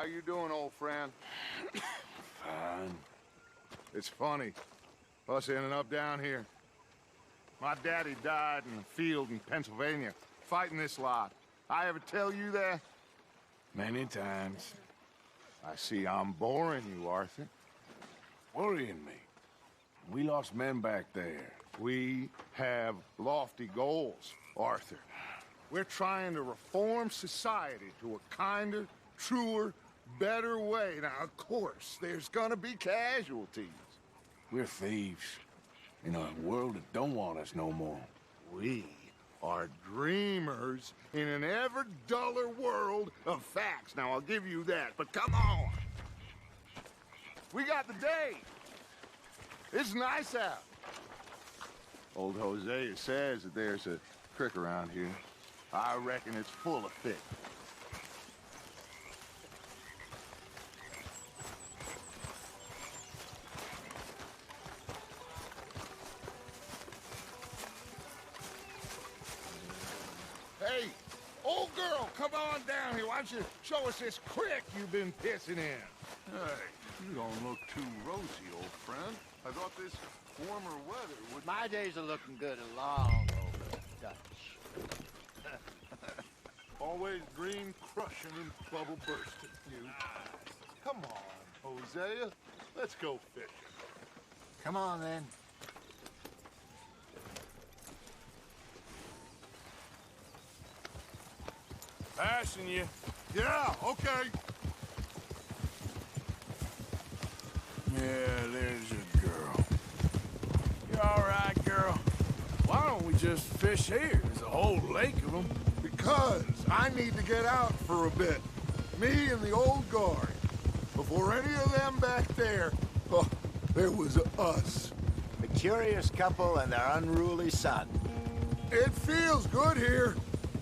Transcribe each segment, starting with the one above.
you doing, old friend? Fine. It's funny, us ending up down here. My daddy died in the field in Pennsylvania, fighting this lot. I ever tell you that? Many times. I see I'm boring you, Arthur. Worrying me. We lost men back there. We have lofty goals, Arthur. We're trying to reform society to a kinder, truer, better way. Now, of course, there's gonna be casualties. We're thieves. In a world that don't want us no more. We are dreamers in an ever duller world of facts. Now, I'll give you that, but come on. We got the day. It's nice out. Old Hosea says that there's a creek around here. I reckon it's full of fish. Hey, old girl, come on down here. Why don't you show us this creek you've been pissing in? Hey, you don't look too rosy, old friend. I thought this warmer weather would... My days are looking good and long over Dutch. Always green crushing and bubble bursting, you. Come on, Hosea. Let's go fishing. Come on, then. Passing you. Yeah, okay. Yeah, there's a girl. You all right, girl? Why don't we just fish here? There's a whole lake of them. Because I need to get out for a bit. Me and the old guard. Before any of them back there, oh, there was us. A curious couple and their unruly son. It feels good here.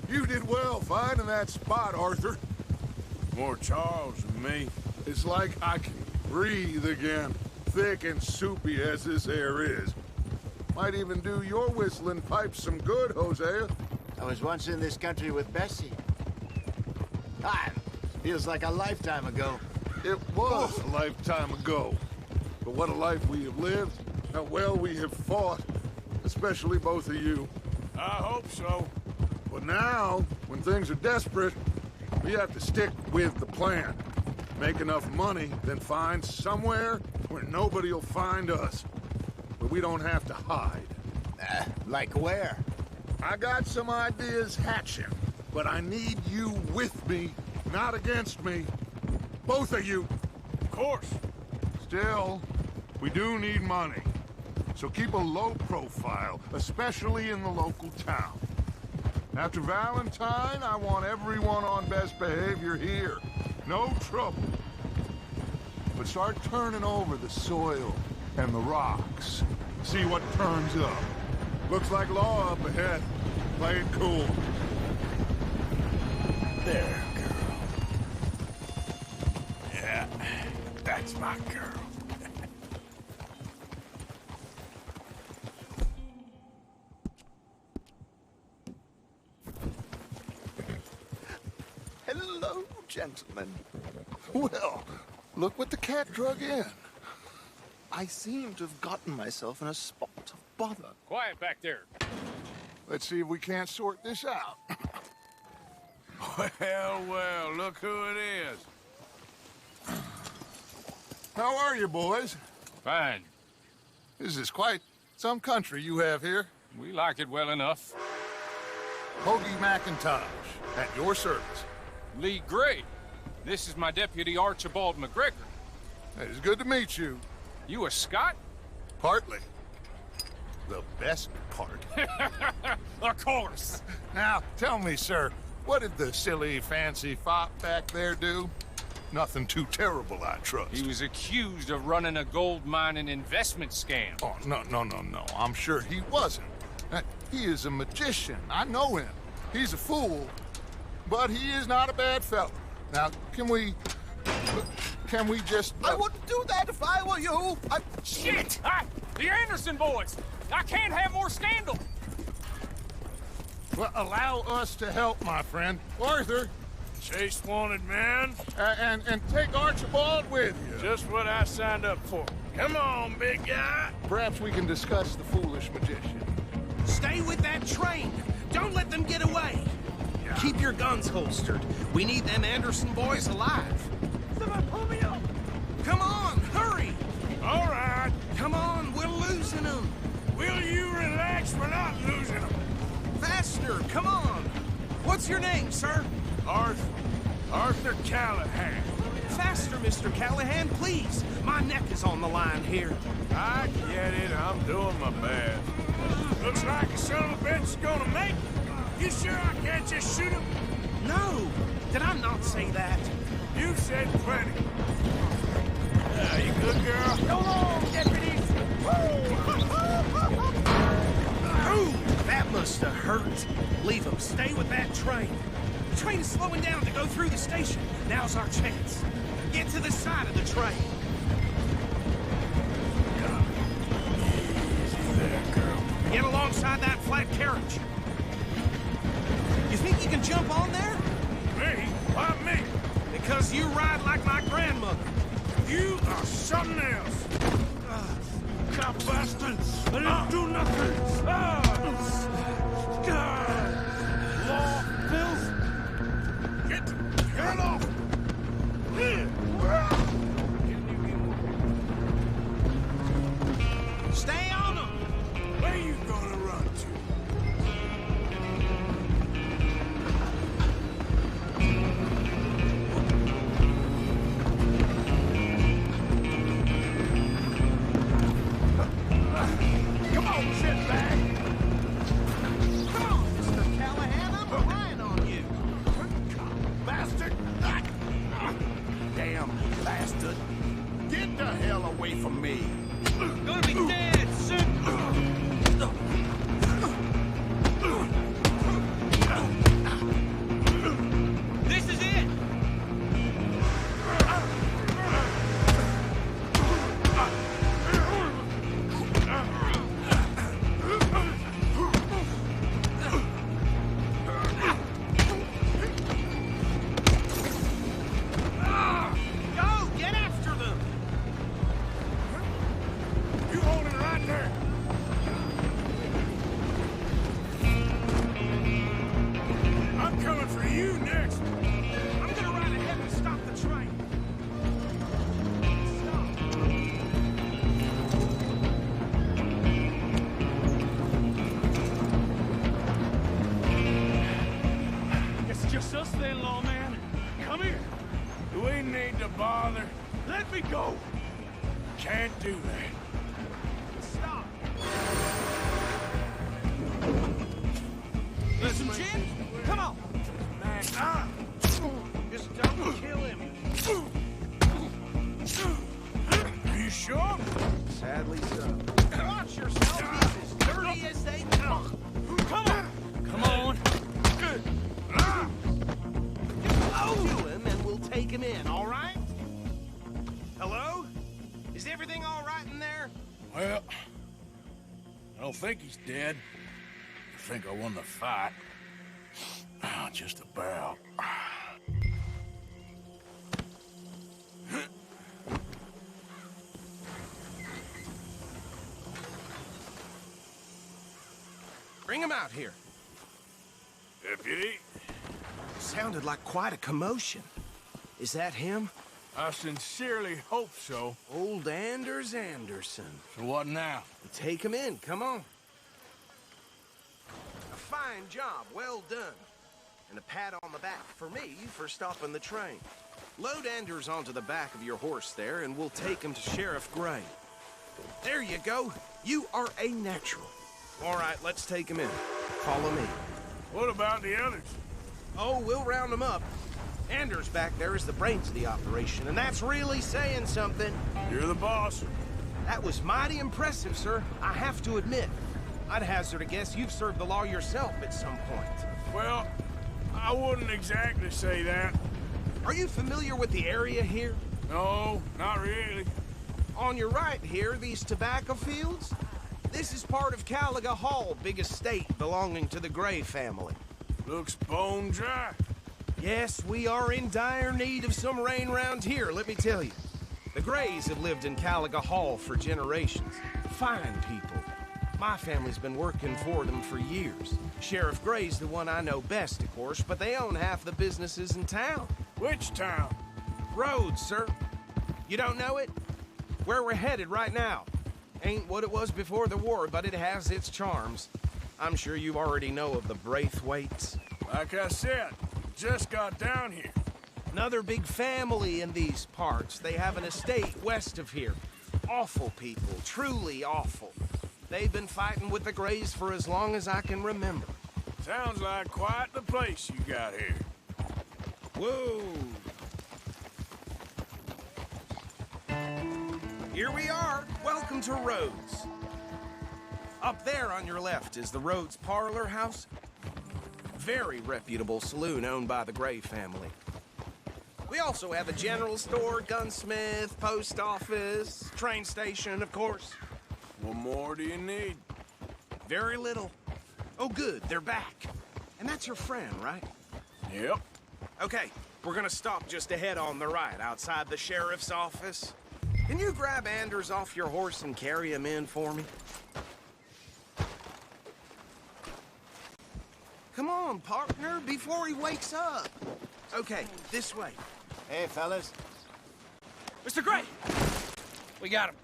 You did well finding that spot, Arthur. More Charles than me. It's like I can breathe again, thick and soupy as this air is. Might even do your whistling pipes some good, Hosea. I was once in this country with Bessie. Time feels like a lifetime ago. It was a lifetime ago. But what a life we have lived, how well we have fought, especially both of you. I hope so. But now, when things are desperate, we have to stick with the plan. Make enough money, then find somewhere where nobody will find us. Where we don't have to hide. Like where? I got some ideas hatching, but I need you with me, not against me. Both of you. Of course. Still, we do need money. So keep a low profile, especially in the local town. After Valentine, I want everyone on best behavior here. No trouble. But start turning over the soil and the rocks. See what turns up. Looks like law up ahead. Play it cool. There, girl. Yeah, that's my girl. Hello, gentlemen. Well, look what the cat drug in. I seem to have gotten myself in a spot of bother. Quiet back there. Let's see if we can't sort this out. Well, look who it is. How are you, boys? Fine. This is quite some country you have here. We like it well enough. Hoagie McIntosh, at your service. Lee Gray. This is my deputy Archibald McGregor. It is good to meet you. You a Scot? Partly. The best part. Of course. Now, tell me, sir, what did the silly, fancy fop back there do? Nothing too terrible, I trust. He was accused of running a gold mining investment scam. Oh, no. I'm sure he wasn't. He is a magician. I know him. He's a fool, but he is not a bad fellow. Now, can we just... I wouldn't do that if I were you. Shit! The Anderson boys! I can't have more scandal! Well, allow us to help, my friend. Arthur, Chase wanted man. And take Archibald with you. Just what I signed up for. Come on, big guy. Perhaps we can discuss the foolish magician. Stay with that train. Don't let them get away. Keep your guns holstered. We need them Anderson boys alive. Someone pull me up! Come on, hurry! All right. Come on, we're losing them. Will you relax? We're not losing them. Faster, come on. What's your name, sir? Arthur Callahan. Faster, Mr. Callahan, please. My neck is on the line here. I get it. I'm doing my best. Looks like a son of a bitch is gonna make it. You sure I can't just shoot him? No, did I not say that? You said plenty. You good, girl? Go on, deputies! Ooh, that must have hurt. Leave them. Stay with that train. The train is slowing down to go through the station. Now's our chance. Get to the side of the train. Easy there, girl. Get alongside that flat carriage. You think you can jump on there? Me? Why me? Because you ride like my grandmother. You are something else. Cop bastard! I didn't do nothing! Law, filth! Get off! Stay on them! Where you gonna run to? Come on, shitbag! Come on, Mr. Callahan, I'm relying on you. Bastard! Damn bastard. Get the hell away from me! Gonna be dead soon. This is it. Go, get after them. You hold it right there. I'm coming for you next. I'm gonna ride ahead and stop the train. It's just us then, lawman. Come here. Do we need to bother? Let me go. Can't do that. Stop. Listen, Jim. Come on. Man, Just don't kill him. are you sure? Sadly so. Watch yourself. He's as dirty as they come. Come on. Come on. Oh, him and we'll take him in, all right? Hello? Is everything all right in there? Well, I don't think he's dead. I think I won the fight. Just about. Bring him out here. Deputy, Sounded like quite a commotion. Is that him? I sincerely hope so. Old Anders Anderson. So what now? Take him in, come on. A fine job, well done. And a pat on the back for me for stopping the train. Load Anders onto the back of your horse there, and we'll take him to Sheriff Gray. There you go. You are a natural. All right, let's take him in. Follow me. What about the others? Oh, we'll round them up. Anders back there is the brains of the operation, and that's really saying something. You're the boss. That was mighty impressive, sir. I have to admit. I'd hazard a guess you've served the law yourself at some point. Well, I wouldn't exactly say that. Are you familiar with the area here? No, not really. On your right here, these tobacco fields? This is part of Caliga Hall, big estate belonging to the Gray family. Looks bone dry. Yes, we are in dire need of some rain round here, let me tell you. The Grays have lived in Caliga Hall for generations. Fine people. My family's been working for them for years. Sheriff Gray's the one I know best, of course, but they own half the businesses in town. Which town? Rhodes, sir. You don't know it? Where we're headed right now. Ain't what it was before the war, but it has its charms. I'm sure you already know of the Braithwaites. Like I said, just got down here. Another big family in these parts. They have an estate west of here. Awful people, truly awful. They've been fighting with the Grays for as long as I can remember. Sounds like quite the place you got here. Whoa! Here we are. Welcome to Rhodes. Up there on your left is the Rhodes Parlor House. Very reputable saloon owned by the Gray family. We also have a general store, gunsmith, post office, train station, of course. What more do you need? Very little. Oh, good, they're back. And that's your friend, right? Yep. Okay, we're gonna stop just ahead on the right, outside the sheriff's office. Can you grab Anders off your horse and carry him in for me? Come on, partner, before he wakes up. Okay, this way. Hey, fellas. Mr. Gray! We got him.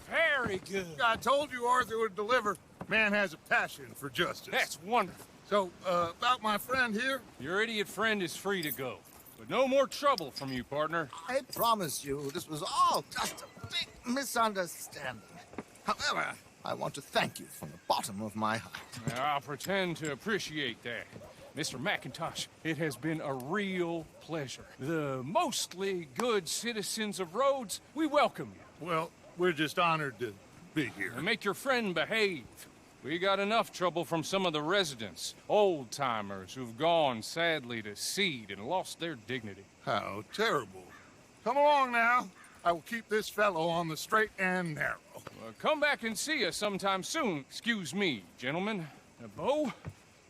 Very good. I told you Arthur would deliver. Man has a passion for justice. That's wonderful. So, about my friend here? Your idiot friend is free to go. But no more trouble from you, partner. I promise you, this was all just a big misunderstanding. However, I want to thank you from the bottom of my heart. I'll pretend to appreciate that. Mr. McIntosh, it has been a real pleasure. The mostly good citizens of Rhodes, we welcome you. Well, we're just honored to be here. And make your friend behave. We got enough trouble from some of the residents, old-timers who've gone, sadly, to seed and lost their dignity. How terrible. Come along now. I will keep this fellow on the straight and narrow. Well, come back and see us sometime soon. Excuse me, gentlemen. Bo,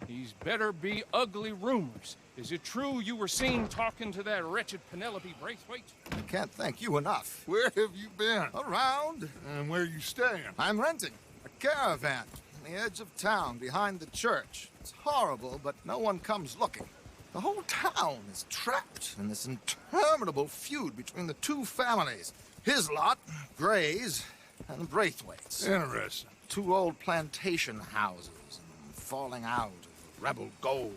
these better be ugly rumors. Is it true you were seen talking to that wretched Penelope Braithwaite? I can't thank you enough. Where have you been? Around, And where you staying? I'm renting a caravan on the edge of town behind the church. It's horrible, but no one comes looking. The whole town is trapped in this interminable feud between the two families. His lot, Gray's, and the Braithwaites. Interesting. Two old plantation houses, and falling out of rebel gold,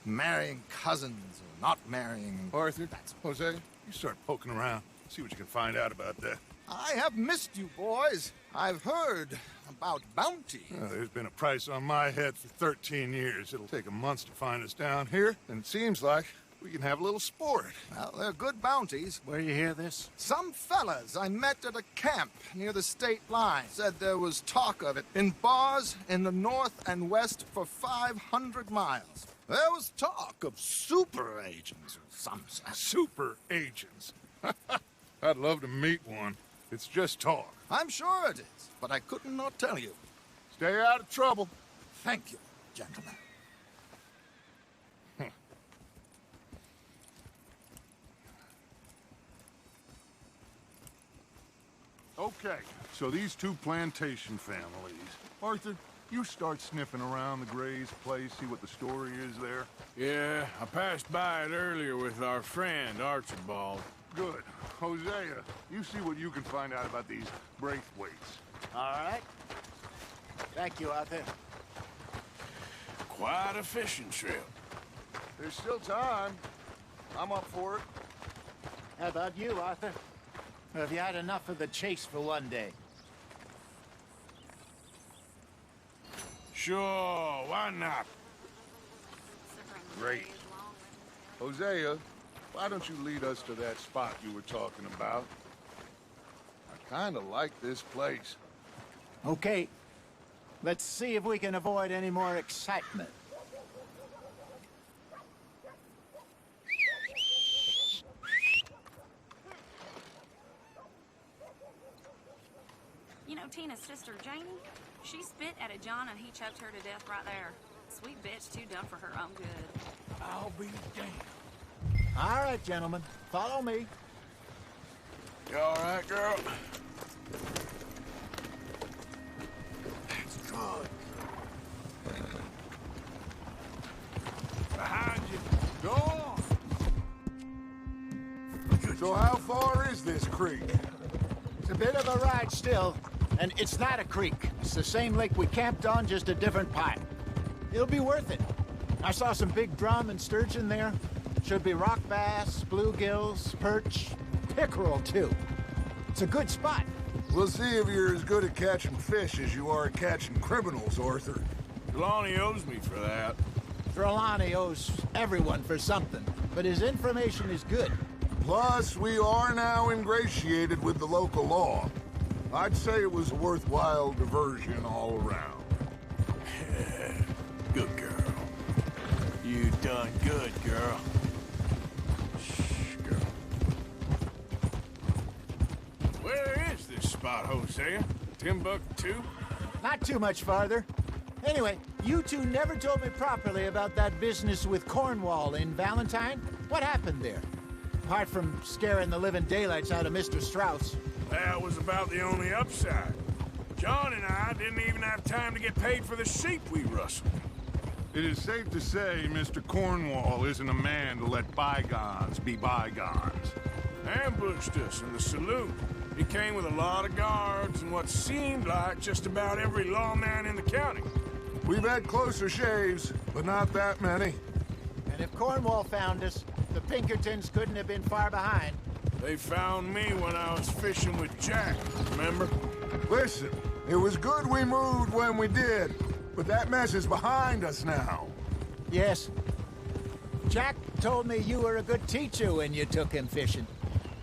and marrying cousins or not marrying. Arthur, Jose, you start poking around. See what you can find out about that. I have missed you, boys. I've heard about bounty. There's been a price on my head for 13 years. It'll take a month to find us down here, and it seems like we can have a little sport. Well, they're good bounties. Where you hear this? Some fellas I met at a camp near the state line said there was talk of it in bars in the north and west for 500 miles. There was talk of super agents or some such. Super agents. I'd love to meet one. It's just talk. I'm sure it is, but I couldn't not tell you. Stay out of trouble. Thank you, gentlemen. Okay, so these two plantation families. Arthur, you start sniffing around the Gray's place, see what the story is there. Yeah, I passed by it earlier with our friend, Archibald. Good. Hosea, you see what you can find out about these Braithwaites. All right. Thank you, Arthur. Quite a fishing trip. There's still time. I'm up for it. How about you, Arthur? Or have you had enough of the chase for one day? Sure, why not? Great. Hosea, why don't you lead us to that spot you were talking about? I kind of like this place. Okay. Let's see if we can avoid any more excitement. You know Tina's sister, Janie? She spit at a John and he choked her to death right there. Sweet bitch, too dumb for her own good. I'll be damned. All right, gentlemen. Follow me. You all right, girl? That's good. Behind you. Go on. So how far is this creek? It's a bit of a ride still, and it's not a creek. It's the same lake we camped on, just a different pipe. It'll be worth it. I saw some big drum and sturgeon there. Should be rock bass, bluegills, perch, pickerel, too. It's a good spot. We'll see if you're as good at catching fish as you are at catching criminals, Arthur. Trelawney owes me for that. Trelawney owes everyone for something, but his information is good. Plus, we are now ingratiated with the local law. I'd say it was a worthwhile diversion all around. Good girl. You done good, girl. Shh, girl. Where is this spot, Hosea? Timbuktu? Not too much farther. Anyway, you two never told me properly about that business with Cornwall in Valentine. What happened there? Apart from scaring the living daylights out of Mr. Strauss. That was about the only upside. John and I didn't even have time to get paid for the sheep we rustled. It is safe to say Mr. Cornwall isn't a man to let bygones be bygones. Ambushed us in the saloon. He came with a lot of guards and what seemed like just about every lawman in the county. We've had closer shaves, but not that many. And if Cornwall found us, the Pinkertons couldn't have been far behind. They found me when I was fishing with Jack, remember? Listen, it was good we moved when we did, but that mess is behind us now. Yes. Jack told me you were a good teacher when you took him fishing.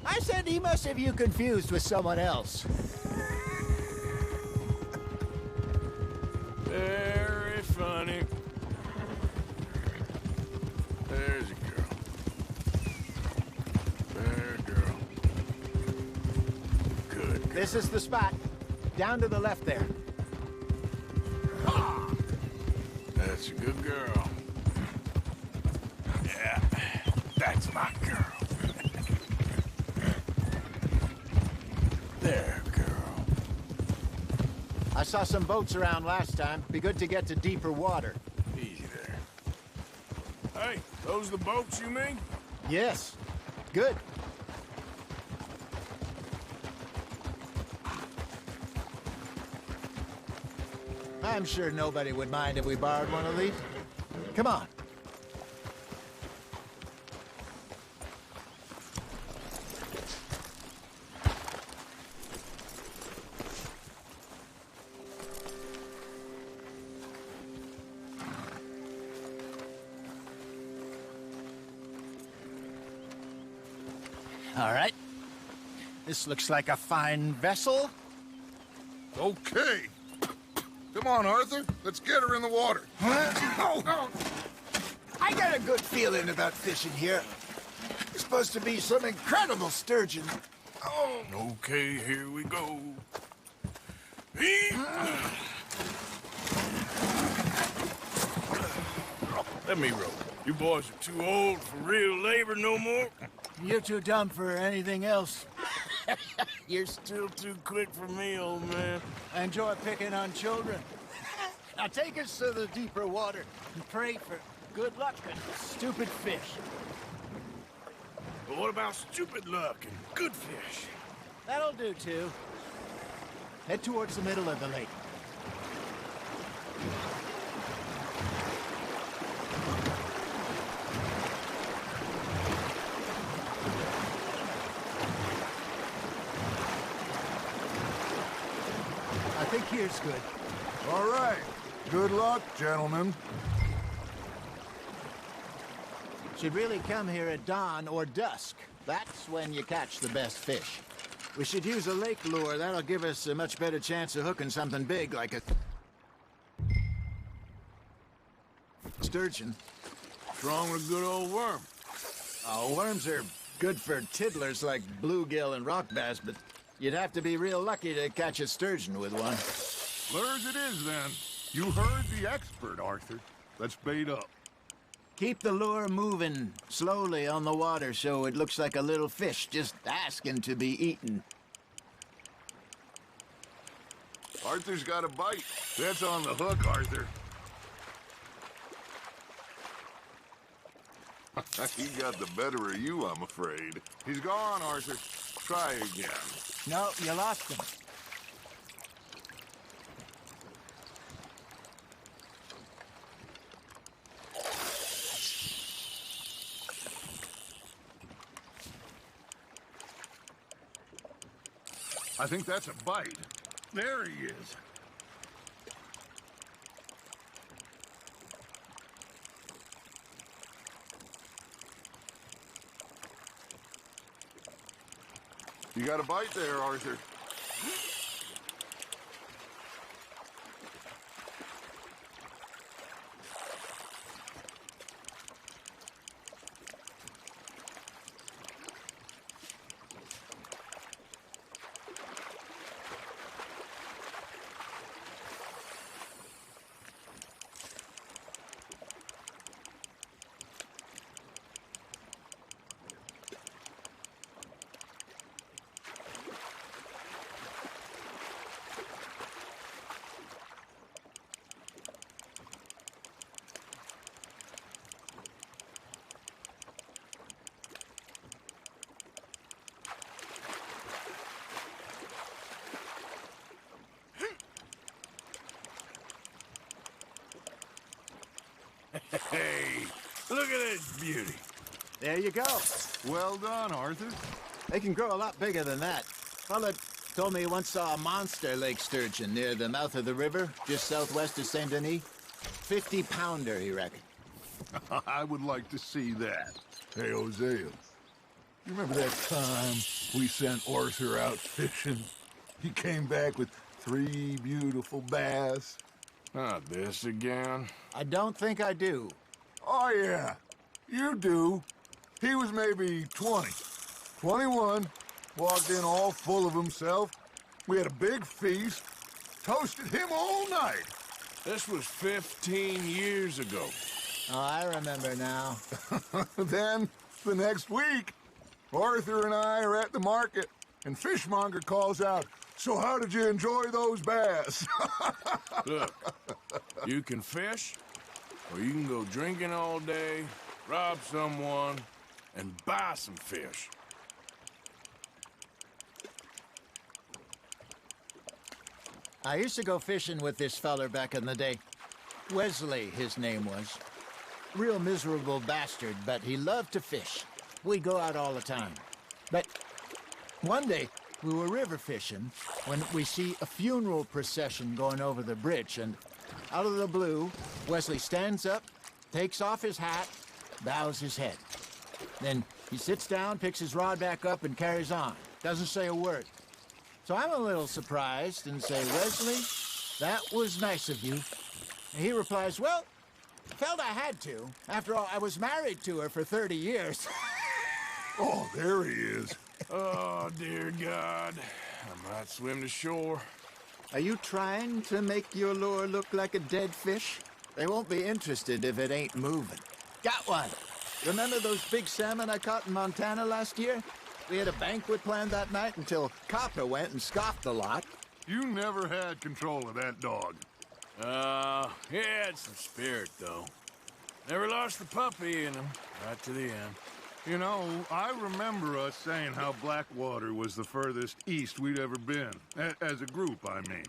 I said he must have you confused with someone else. Very funny. There's a girl. There, girl. Good. This is the spot. Down to the left there. That's a good girl. Yeah, that's my girl. There, girl. I saw some boats around last time. Be good to get to deeper water. Easy there. Hey, those the boats you mean? Yes. Good. I'm sure nobody would mind if we borrowed one of these. Come on. All right. This looks like a fine vessel. Okay. Come on, Arthur. Let's get her in the water. Oh. I got a good feeling about fishing here. It's supposed to be some incredible sturgeon. Oh. Okay, here we go. Let me row. You boys are too old for real labor no more. You're too dumb for anything else. You're still too quick for me, old man. I enjoy picking on children. Now take us to the deeper water and pray for good luck and stupid fish. But what about stupid luck and good fish? That'll do, too. Head towards the middle of the lake. I think here's good. All right. Good luck, gentlemen. Should really come here at dawn or dusk. That's when you catch the best fish. We should use a lake lure. That'll give us a much better chance of hooking something big like a sturgeon. What's wrong with a good old worm? Oh, worms are good for tiddlers like bluegill and rock bass, but you'd have to be real lucky to catch a sturgeon with one. Lures it is, then. You heard the expert, Arthur. Let's bait up. Keep the lure moving slowly on the water so it looks like a little fish just asking to be eaten. Arthur's got a bite. That's on the hook, Arthur. He got the better of you, I'm afraid. He's gone, Arthur. Try again. No, you lost him. I think that's a bite. There he is. You got a bite there, Arthur. Hey, look at this beauty. There you go. Well done, Arthur. They can grow a lot bigger than that. Fella told me he once saw a monster lake sturgeon near the mouth of the river, just southwest of Saint Denis. 50-pounder, he reckoned. I would like to see that. Hey, Hosea, you remember that time we sent Arthur out fishing? He came back with 3 beautiful bass. Not this again. I don't think I do. Oh, yeah, you do. He was maybe 20, 21, walked in all full of himself. We had a big feast, toasted him all night. This was 15 years ago. Oh, I remember now. Then, the next week, Arthur and I are at the market, and Fishmonger calls out, "So how did you enjoy those bass?" Look, you can fish, or you can go drinking all day, rob someone, and buy some fish. I used to go fishing with this feller back in the day. Wesley, his name was. Real miserable bastard, but he loved to fish. We'd go out all the time. But one day, we were river fishing when we see a funeral procession going over the bridge, and out of the blue, Wesley stands up, takes off his hat, bows his head. Then he sits down, picks his rod back up, and carries on. Doesn't say a word. So I'm a little surprised and say, "Wesley, that was nice of you." And he replies, "Well, felt I had to. After all, I was married to her for 30 years. Oh, there he is. Oh, dear God. I might swim to shore. Are you trying to make your lure look like a dead fish? They won't be interested if it ain't moving. Got one. Remember those big salmon I caught in Montana last year? We had a banquet planned that night until Copper went and scoffed a lot. You never had control of that dog. He had some spirit, though. Never lost the puppy in him, right to the end. You know, I remember us saying how Blackwater was the furthest east we'd ever been. As a group, I mean.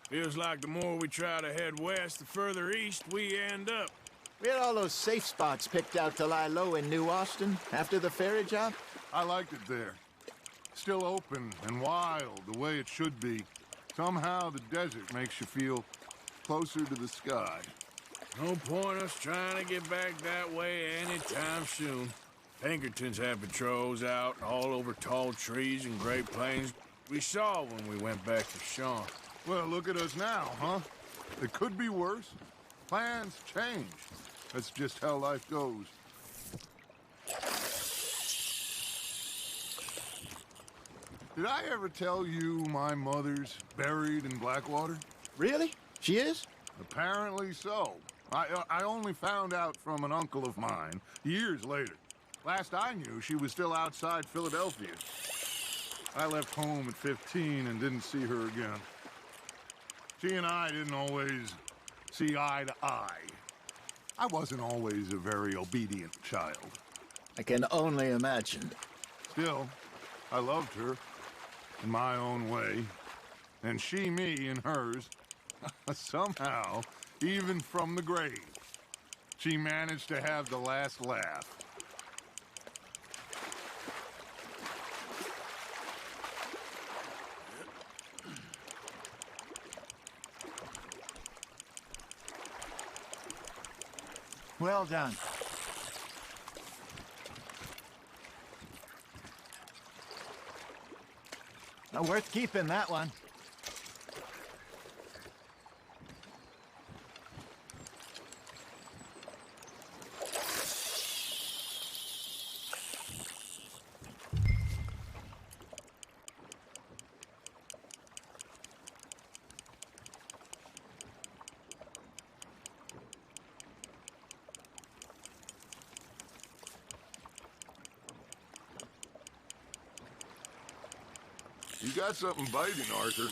Feels like the more we try to head west, the further east we end up. We had all those safe spots picked out to lie low in New Austin after the ferry job. I liked it there. Still open and wild, the way it should be. Somehow the desert makes you feel closer to the sky. No point us trying to get back that way anytime soon. Pinkertons have patrols out all over tall trees and Great Plains. We saw when we went back to Sean. Well, look at us now, huh? It could be worse. Plans change. That's just how life goes. Did I ever tell you my mother's buried in Blackwater? Really? She is? Apparently so. I only found out from an uncle of mine years later. Last I knew, she was still outside Philadelphia. I left home at 15 and didn't see her again. She and I didn't always see eye to eye. I wasn't always a very obedient child. I can only imagine. Still, I loved her in my own way, and she me in hers. Somehow, even from the grave, she managed to have the last laugh. Well done. Worth keeping, that one. You got something biting, Arthur.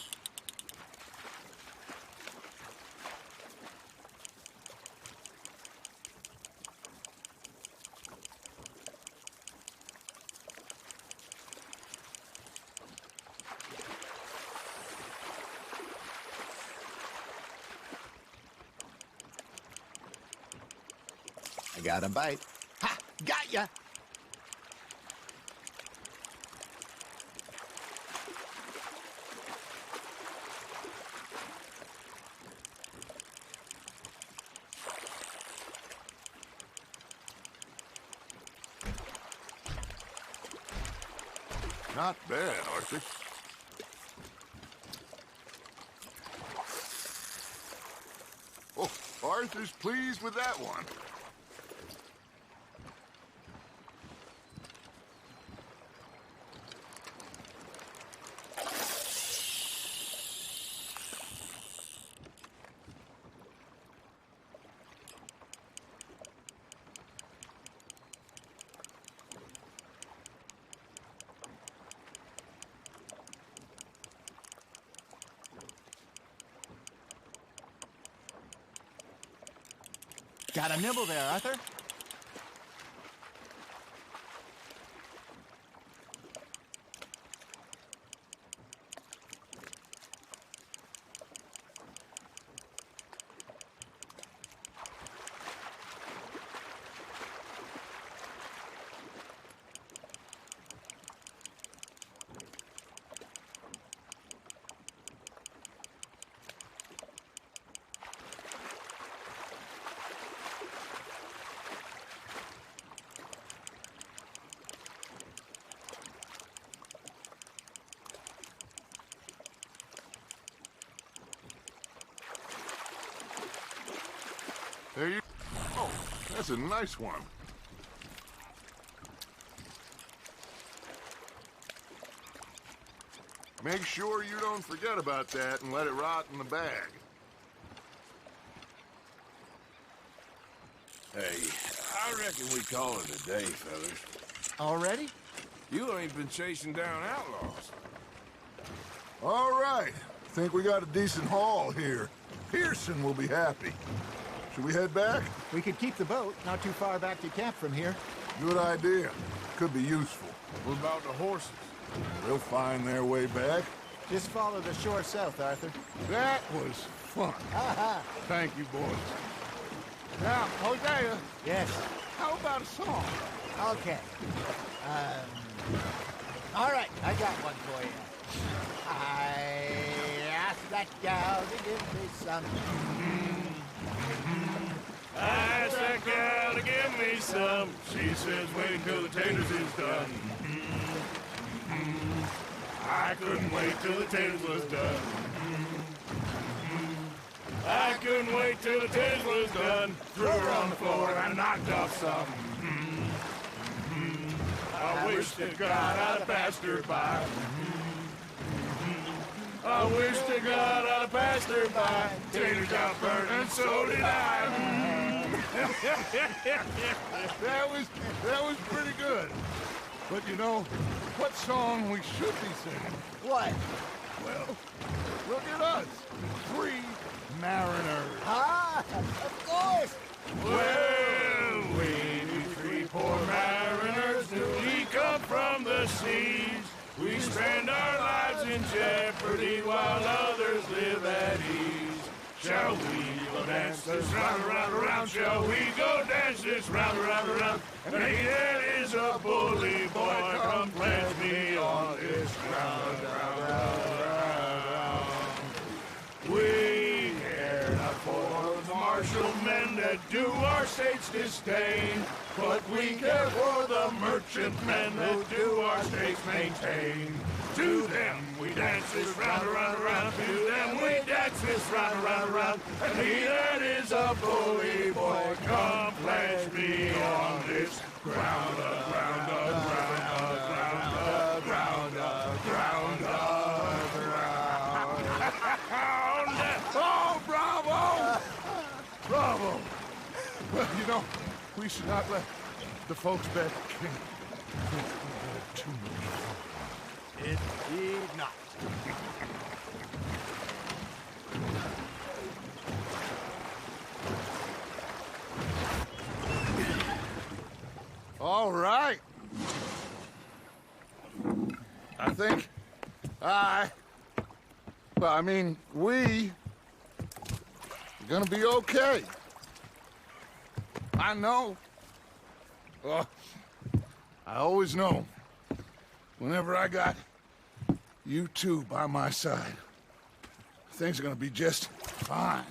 I got a bite. Ha! Got ya! Not bad, Arthur. Oh, Arthur's pleased with that one. Got a nibble there, Arthur. There you... Oh, that's a nice one. Make sure you don't forget about that and let it rot in the bag. Hey, I reckon we call it a day, fellas. Already? You ain't been chasing down outlaws. All right. Think we got a decent haul here. Pearson will be happy. Should we head back? We could keep the boat, not too far back to camp from here. Good idea. Could be useful. What about the horses? They'll find their way back. Just follow the shore south, Arthur. That was fun. Thank you, boys. Now, Hosea, Yes. how about a song? Okay. All right, I got one for you. I asked that gal to give me some. I asked that gal to give me some. She says wait till the taters is done. I couldn't wait till the taters was done. I couldn't wait till the taters was done. Threw her on the floor and knocked off some. I wish to God I'd have passed her by. I wish to God I'd have passed her by. Taters got burnt, and so did I. That was pretty good. But you know, what song we should be singing? What? Well, look at us. 3 mariners. Ah, of course. Well, we 3 poor mariners, we come from the seas. We spend our lives in jeopardy while others live at ease. Shall we go dance this round, around, around? Shall we go dance this round, around, around? And that is a bully boy, come pledge me on this ground, round, round, round. We care not for the martial men that do our state's disdain, but we care for the merchant men that do our states maintain. To them we dance this round, around, around. To them we dance this round, around, around. And he that is a bully boy, come pledge me on this ground, ground, ground, ground, ground, ground, ground. Oh, bravo! Bravo! Well, you know, we should not let the folks back think too much. Indeed not. All right. I think we are gonna be okay. I know. I always know. Whenever I got you two by my side, things are gonna be just fine.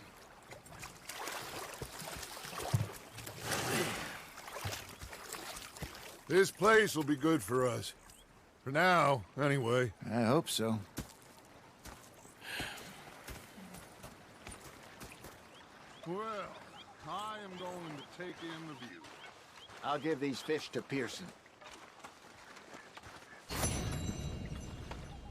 This place will be good for us. For now, anyway. I hope so. Well, I am going to take in the view. I'll give these fish to Pearson.